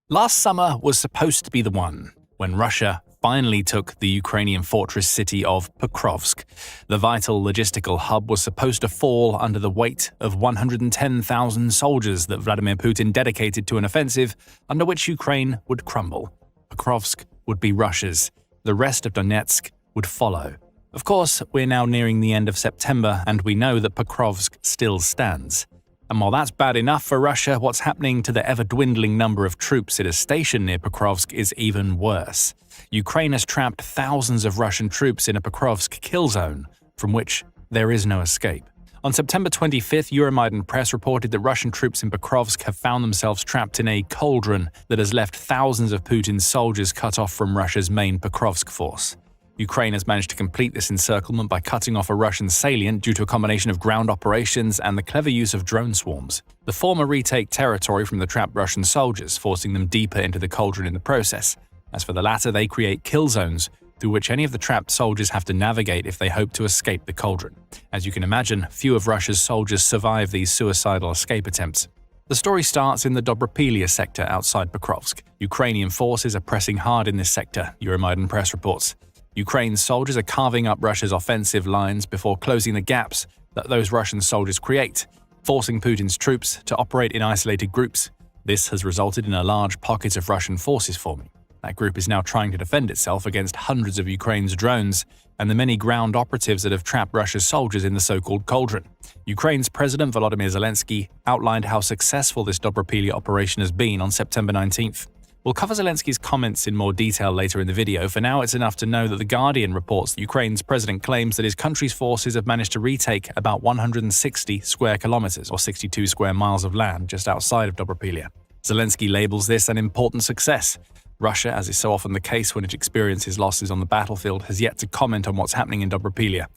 Last summer was supposed to be the one when Russia finally took the Ukrainian fortress city of Pokrovsk. The vital logistical hub was supposed to fall under the weight of 110,000 soldiers that Vladimir Putin dedicated to an offensive under which Ukraine would crumble. Pokrovsk would be Russia's. The rest of Donetsk would follow. Of course, we're now nearing the end of September, and we know that Pokrovsk still stands. And while that's bad enough for Russia, what's happening to the ever-dwindling number of troops it has stationed near Pokrovsk is even worse. Ukraine has trapped thousands of Russian troops in a Pokrovsk kill zone, from which there is no escape. On September 25th, Euromaidan Press reported that Russian troops in Pokrovsk have found themselves trapped in a cauldron that has left thousands of Putin's soldiers cut off from Russia's main Pokrovsk force. Ukraine has managed to complete this encirclement by cutting off a Russian salient due to a combination of ground operations and the clever use of drone swarms. The former retake territory from the trapped Russian soldiers, forcing them deeper into the cauldron in the process. As for the latter, they create kill zones through which any of the trapped soldiers have to navigate if they hope to escape the cauldron. As you can imagine, few of Russia's soldiers survive these suicidal escape attempts. The story starts in the Dobropilya sector outside Pokrovsk. Ukrainian forces are pressing hard in this sector, Euromaidan Press reports. Ukraine's soldiers are carving up Russia's offensive lines before closing the gaps that those Russian soldiers create, forcing Putin's troops to operate in isolated groups. This has resulted in a large pocket of Russian forces forming. That group is now trying to defend itself against hundreds of Ukraine's drones and the many ground operatives that have trapped Russia's soldiers in the so-called cauldron. Ukraine's President Volodymyr Zelensky outlined how successful this Dobropilya operation has been on September 19th. We'll cover Zelensky's comments in more detail later in the video. For now, it's enough to know that The Guardian reports that Ukraine's president claims that his country's forces have managed to retake about 160 square kilometers or 62 square miles of land just outside of Dobropilya. Zelensky labels this an important success. Russia, as is so often the case when it experiences losses on the battlefield, has yet to comment on what's happening in Dobropilya.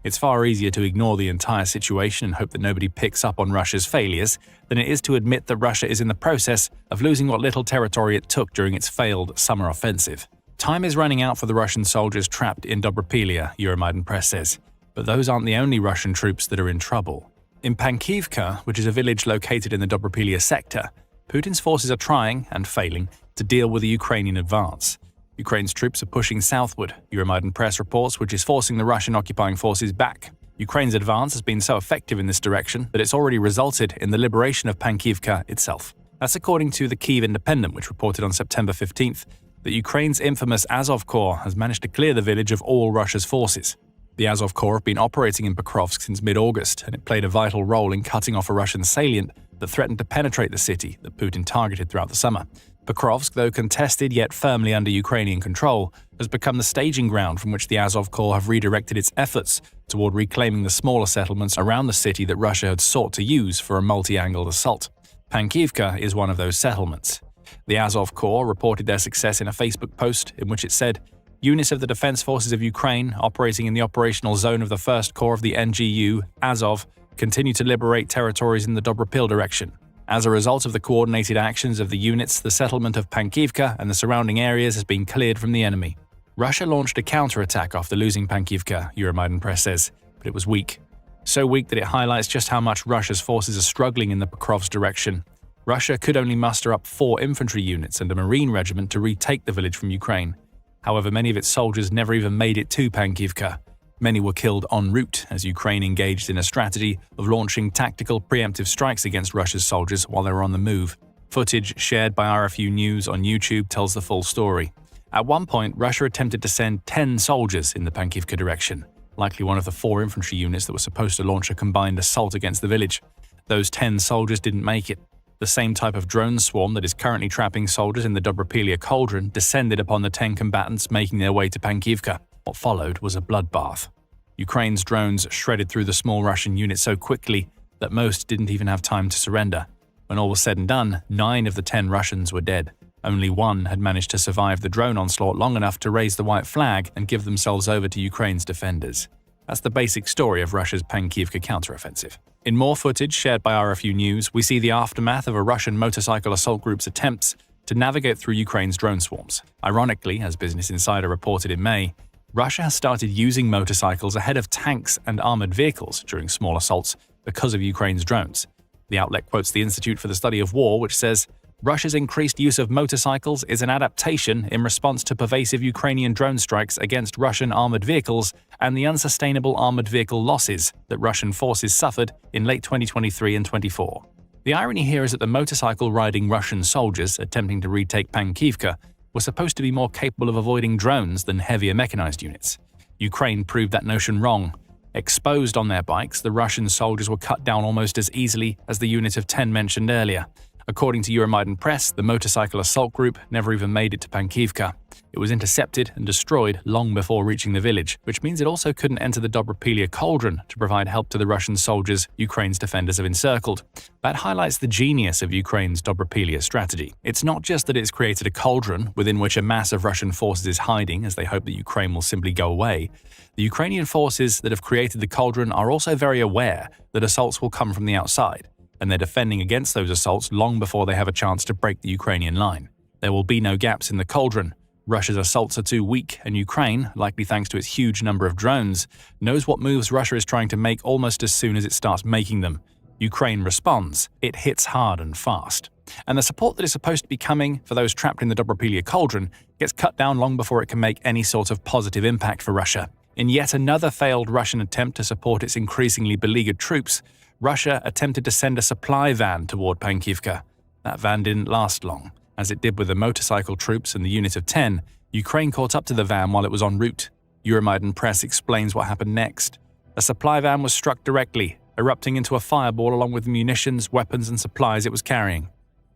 It's far easier to ignore the entire situation and hope that nobody picks up on Russia's failures than it is to admit that Russia is in the process of losing what little territory it took during its failed summer offensive. Time is running out for the Russian soldiers trapped in Dobropilya, Euromaidan Press says. But those aren't the only Russian troops that are in trouble. In Pokr, which is a village located in the Dobropilya sector, Putin's forces are trying, and failing, to deal with the Ukrainian advance. Ukraine's troops are pushing southward, Euromaidan Press reports, which is forcing the Russian occupying forces back. Ukraine's advance has been so effective in this direction that it's already resulted in the liberation of Pokr itself. That's according to the Kyiv Independent, which reported on September 15th that Ukraine's infamous Azov Corps has managed to clear the village of all Russia's forces. The Azov Corps have been operating in Pokrovsk since mid-August, and it played a vital role in cutting off a Russian salient that threatened to penetrate the city that Putin targeted throughout the summer. Pokrovsk, though contested yet firmly under Ukrainian control, has become the staging ground from which the Azov Corps have redirected its efforts toward reclaiming the smaller settlements around the city that Russia had sought to use for a multi-angled assault. Pokr is one of those settlements. The Azov Corps reported their success in a Facebook post in which it said, "Units of the Defense Forces of Ukraine, operating in the operational zone of the 1st Corps of the NGU, Azov, continue to liberate territories in the Dobropil direction. As a result of the coordinated actions of the units, the settlement of Pokr and the surrounding areas has been cleared from the enemy." Russia launched a counterattack after losing Pokr, Euromaidan Press says, but it was weak. So weak that it highlights just how much Russia's forces are struggling in the Pokrovsk direction. Russia could only muster up 4 infantry units and a marine regiment to retake the village from Ukraine. However, many of its soldiers never even made it to Pokr. Many were killed en route as Ukraine engaged in a strategy of launching tactical preemptive strikes against Russia's soldiers while they were on the move. Footage shared by RFU News on YouTube tells the full story. At one point, Russia attempted to send 10 soldiers in the Pokr direction, likely one of the 4 infantry units that were supposed to launch a combined assault against the village. Those 10 soldiers didn't make it. The same type of drone swarm that is currently trapping soldiers in the Dobropilya cauldron descended upon the 10 combatants making their way to Pokr. What followed was a bloodbath. Ukraine's drones shredded through the small Russian unit so quickly that most didn't even have time to surrender. When all was said and done, 9 of the 10 Russians were dead. Only 1 had managed to survive the drone onslaught long enough to raise the white flag and give themselves over to Ukraine's defenders. That's the basic story of Russia's Pokr counteroffensive. In more footage shared by RFU News, we see the aftermath of a Russian motorcycle assault group's attempts to navigate through Ukraine's drone swarms. Ironically, as Business Insider reported in May, Russia has started using motorcycles ahead of tanks and armored vehicles during small assaults because of Ukraine's drones. The outlet quotes the Institute for the Study of War, which says, Russia's increased use of motorcycles is an adaptation in response to pervasive Ukrainian drone strikes against Russian armored vehicles and the unsustainable armored vehicle losses that Russian forces suffered in late 2023 and 24. The irony here is that the motorcycle-riding Russian soldiers attempting to retake Pankivka were supposed to be more capable of avoiding drones than heavier mechanized units. Ukraine proved that notion wrong. Exposed on their bikes, the Russian soldiers were cut down almost as easily as the unit of 10 mentioned earlier. According to Euromaidan Press, the motorcycle assault group never even made it to Pankivka. It was intercepted and destroyed long before reaching the village, which means it also couldn't enter the Dobropilia cauldron to provide help to the Russian soldiers Ukraine's defenders have encircled. That highlights the genius of Ukraine's Dobropilia strategy. It's not just that it's created a cauldron within which a mass of Russian forces is hiding as they hope that Ukraine will simply go away. The Ukrainian forces that have created the cauldron are also very aware that assaults will come from the outside, and they're defending against those assaults long before they have a chance to break the Ukrainian line. There will be no gaps in the cauldron. Russia's assaults are too weak, and Ukraine, likely thanks to its huge number of drones, knows what moves Russia is trying to make almost as soon as it starts making them. Ukraine responds. It hits hard and fast. And the support that is supposed to be coming for those trapped in the Dobropilia cauldron gets cut down long before it can make any sort of positive impact for Russia. In yet another failed Russian attempt to support its increasingly beleaguered troops, Russia attempted to send a supply van toward Pankivka. That van didn't last long. As it did with the motorcycle troops and the unit of 10, Ukraine caught up to the van while it was en route. Euromaidan Press explains what happened next. A supply van was struck directly, erupting into a fireball along with the munitions, weapons and supplies it was carrying.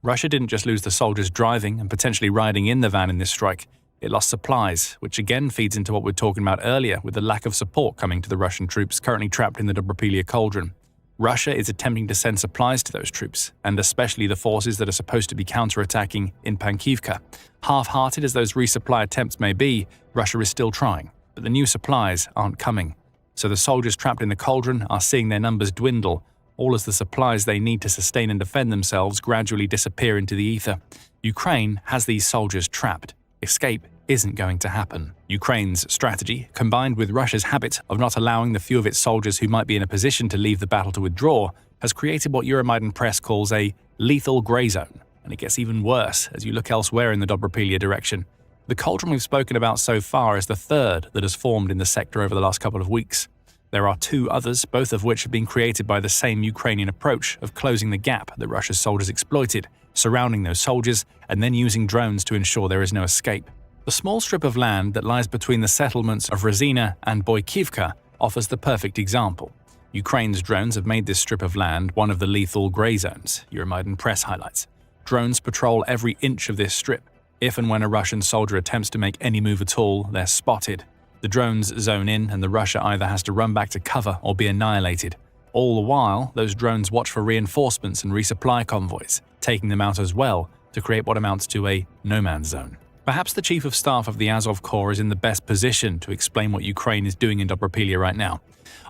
Russia didn't just lose the soldiers driving and potentially riding in the van in this strike. It lost supplies, which again feeds into what we were talking about earlier with the lack of support coming to the Russian troops currently trapped in the Dobropilia cauldron. Russia is attempting to send supplies to those troops, and especially the forces that are supposed to be counterattacking in Pankivka. Half-hearted as those resupply attempts may be, Russia is still trying, but the new supplies aren't coming. So the soldiers trapped in the cauldron are seeing their numbers dwindle, all as the supplies they need to sustain and defend themselves gradually disappear into the ether. Ukraine has these soldiers trapped. Escape isn't going to happen. Ukraine's strategy, combined with Russia's habit of not allowing the few of its soldiers who might be in a position to leave the battle to withdraw, has created what Euromaidan Press calls a lethal grey zone. And it gets even worse as you look elsewhere in the Dobropilia direction. The cauldron we've spoken about so far is the third that has formed in the sector over the last couple of weeks. There are two others, both of which have been created by the same Ukrainian approach of closing the gap that Russia's soldiers exploited, surrounding those soldiers and then using drones to ensure there is no escape. The small strip of land that lies between the settlements of Razina and Boykivka offers the perfect example. Ukraine's drones have made this strip of land one of the lethal grey zones, Euromaidan Press highlights. Drones patrol every inch of this strip. If and when a Russian soldier attempts to make any move at all, they're spotted. The drones zone in and the Russia either has to run back to cover or be annihilated. All the while, those drones watch for reinforcements and resupply convoys, taking them out as well to create what amounts to a no-man's zone. Perhaps the Chief of Staff of the Azov Corps is in the best position to explain what Ukraine is doing in Dobropilia right now.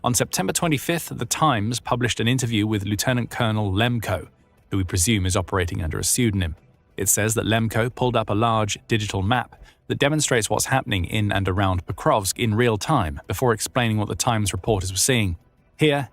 On September 25th, The Times published an interview with Lieutenant Colonel Lemko, who we presume is operating under a pseudonym. It says that Lemko pulled up a large digital map that demonstrates what's happening in and around Pokrovsk in real time before explaining what the Times reporters were seeing. Here,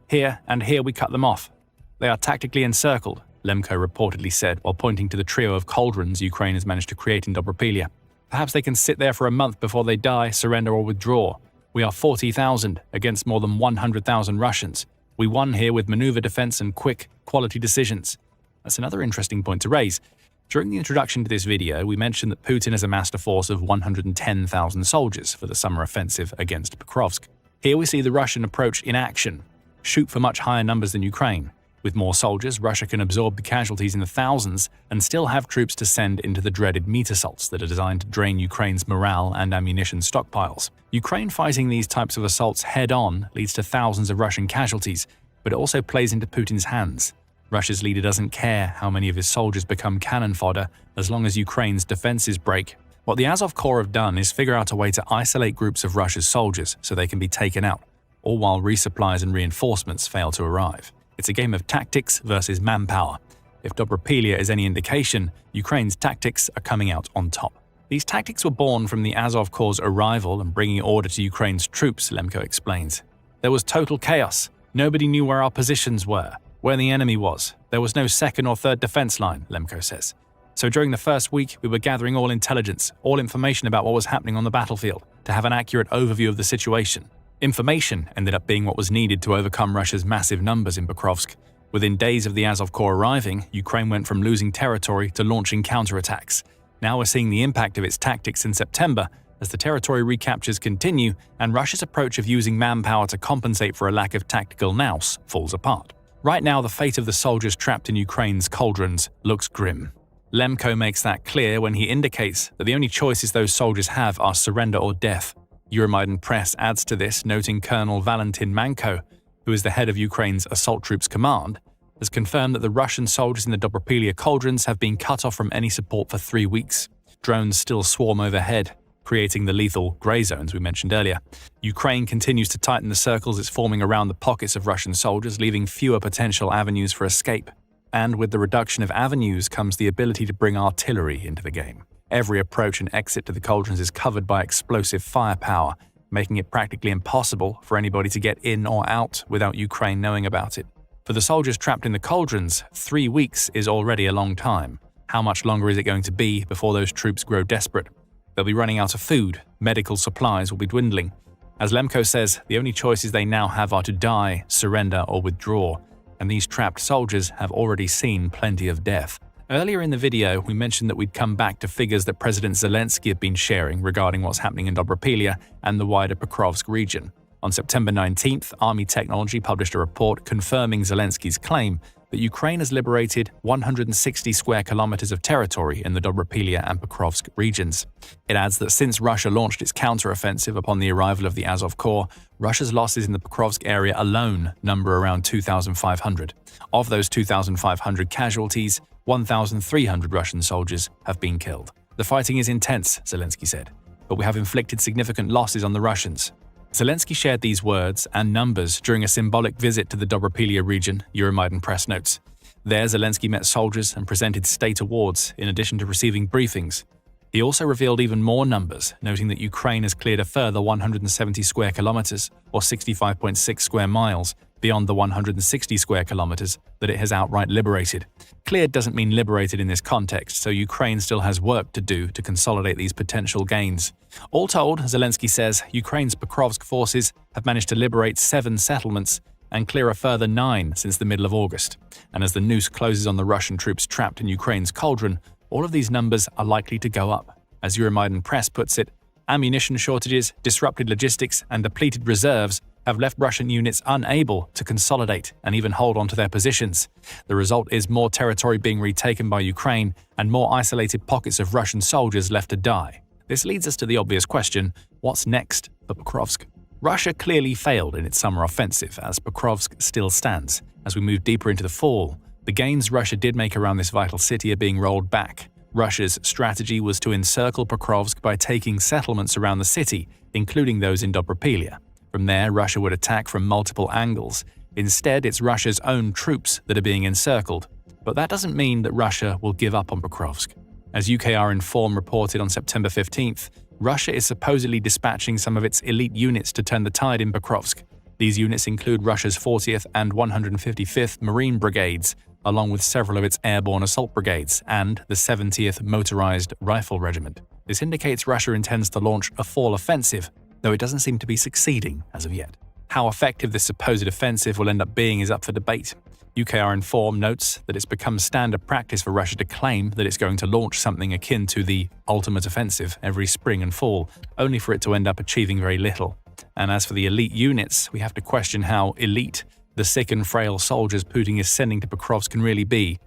and here we cut them off. They are tactically encircled, Lemko reportedly said while pointing to the trio of cauldrons Ukraine has managed to create in Dobropilia. Perhaps they can sit there for a month before they die, surrender or withdraw. We are 40,000 against more than 100,000 Russians. We won here with maneuver defense and quick, quality decisions. That's another interesting point to raise. During the introduction to this video, we mentioned that Putin has amassed a force of 110,000 soldiers for the summer offensive against Pokrovsk. Here we see the Russian approach in action. Shoot for much higher numbers than Ukraine. With more soldiers, Russia can absorb the casualties in the thousands and still have troops to send into the dreaded meat assaults that are designed to drain Ukraine's morale and ammunition stockpiles. Ukraine fighting these types of assaults head-on leads to thousands of Russian casualties, but it also plays into Putin's hands. Russia's leader doesn't care how many of his soldiers become cannon fodder as long as Ukraine's defenses break. What the Azov Corps have done is figure out a way to isolate groups of Russia's soldiers so they can be taken out, all while resupplies and reinforcements fail to arrive. It's a game of tactics versus manpower. If Dobropilia is any indication, Ukraine's tactics are coming out on top. These tactics were born from the Azov Corps' arrival and bringing order to Ukraine's troops, Lemko explains. There was total chaos. Nobody knew where our positions were, where the enemy was. There was no second or third defense line, Lemko says. So during the first week, we were gathering all intelligence, all information about what was happening on the battlefield, to have an accurate overview of the situation. Information ended up being what was needed to overcome Russia's massive numbers in Pokrovsk. Within days of the Azov Corps arriving, Ukraine went from losing territory to launching counterattacks. Now we're seeing the impact of its tactics in September as the territory recaptures continue and Russia's approach of using manpower to compensate for a lack of tactical nous falls apart. Right now, the fate of the soldiers trapped in Ukraine's cauldrons looks grim. Lemko makes that clear when he indicates that the only choices those soldiers have are surrender or death. Euromaidan Press adds to this, noting Colonel Valentin Manko, who is the head of Ukraine's Assault Troops Command, has confirmed that the Russian soldiers in the Dobropilia cauldrons have been cut off from any support for 3 weeks. Drones still swarm overhead, creating the lethal grey zones we mentioned earlier. Ukraine continues to tighten the circles it's forming around the pockets of Russian soldiers, leaving fewer potential avenues for escape. And with the reduction of avenues comes the ability to bring artillery into the game. Every approach and exit to the cauldrons is covered by explosive firepower, making it practically impossible for anybody to get in or out without Ukraine knowing about it. For the soldiers trapped in the cauldrons, 3 weeks is already a long time. How much longer is it going to be before those troops grow desperate? They'll be running out of food, medical supplies will be dwindling. As Lemko says, the only choices they now have are to die, surrender, or withdraw, and these trapped soldiers have already seen plenty of death. Earlier in the video, we mentioned that we'd come back to figures that President Zelensky had been sharing regarding what's happening in Dobropilia and the wider Pokrovsk region. On September 19th, Army Technology published a report confirming Zelensky's claim that Ukraine has liberated 160 square kilometers of territory in the Dobropilia and Pokrovsk regions. It adds that since Russia launched its counteroffensive upon the arrival of the Azov Corps, Russia's losses in the Pokrovsk area alone number around 2,500. Of those 2,500 casualties, 1,300 Russian soldiers have been killed. The fighting is intense, Zelensky said, but we have inflicted significant losses on the Russians. Zelensky shared these words and numbers during a symbolic visit to the Dobropilia region, Euromaidan Press notes. There, Zelensky met soldiers and presented state awards in addition to receiving briefings. He also revealed even more numbers, noting that Ukraine has cleared a further 170 square kilometers, or 65.6 square miles, beyond the 160 square kilometers that it has outright liberated. Cleared doesn't mean liberated in this context, so Ukraine still has work to do to consolidate these potential gains. All told, Zelensky says, Ukraine's Pokrovsk forces have managed to liberate 7 settlements and clear a further 9 since the middle of August. And as the noose closes on the Russian troops trapped in Ukraine's cauldron, all of these numbers are likely to go up. As Euromaidan Press puts it, ammunition shortages, disrupted logistics, and depleted reserves have left Russian units unable to consolidate and even hold on to their positions. The result is more territory being retaken by Ukraine and more isolated pockets of Russian soldiers left to die. This leads us to the obvious question, what's next for Pokrovsk? Russia clearly failed in its summer offensive, as Pokrovsk still stands. As we move deeper into the fall, the gains Russia did make around this vital city are being rolled back. Russia's strategy was to encircle Pokrovsk by taking settlements around the city, including those in Dobropilia. From there, Russia would attack from multiple angles. Instead, it's Russia's own troops that are being encircled. But that doesn't mean that Russia will give up on Pokrovsk. As UKR Inform reported on September 15th, Russia is supposedly dispatching some of its elite units to turn the tide in Pokrovsk. These units include Russia's 40th and 155th Marine Brigades, along with several of its airborne assault brigades, and the 70th Motorized Rifle Regiment. This indicates Russia intends to launch a fall offensive, though it doesn't seem to be succeeding as of yet. How effective this supposed offensive will end up being is up for debate. UKR Inform notes that it's become standard practice for Russia to claim that it's going to launch something akin to the ultimate offensive every spring and fall, only for it to end up achieving very little. And as for the elite units, we have to question how elite the sick and frail soldiers Putin is sending to Pokrovsk can really be.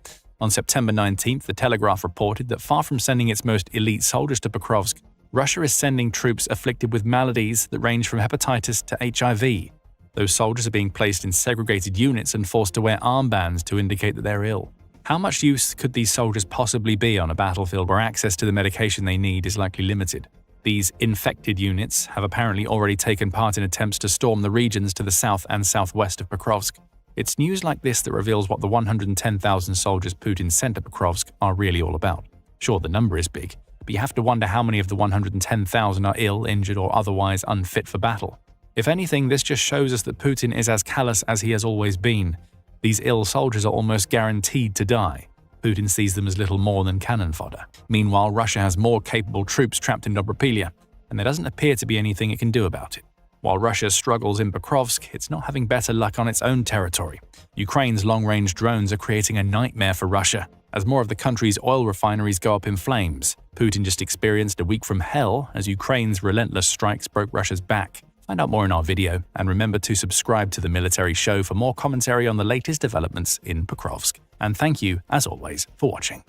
On September 19th, the Telegraph reported that far from sending its most elite soldiers to Pokrovsk, Russia is sending troops afflicted with maladies that range from hepatitis to HIV. Those soldiers are being placed in segregated units and forced to wear armbands to indicate that they're ill. How much use could these soldiers possibly be on a battlefield where access to the medication they need is likely limited? These infected units have apparently already taken part in attempts to storm the regions to the south and southwest of Pokrovsk. It's news like this that reveals what the 110,000 soldiers Putin sent to Pokrovsk are really all about. Sure, the number is big, but you have to wonder how many of the 110,000 are ill, injured, or otherwise unfit for battle. If anything, this just shows us that Putin is as callous as he has always been. These ill soldiers are almost guaranteed to die. Putin sees them as little more than cannon fodder. Meanwhile, Russia has more capable troops trapped in Dobropilya, and there doesn't appear to be anything it can do about it. While Russia struggles in Pokrovsk, it's not having better luck on its own territory. Ukraine's long-range drones are creating a nightmare for Russia, as more of the country's oil refineries go up in flames. Putin just experienced a week from hell as Ukraine's relentless strikes broke Russia's back. Find out more in our video, and remember to subscribe to the Military Show for more commentary on the latest developments in Pokrovsk. And thank you, as always, for watching.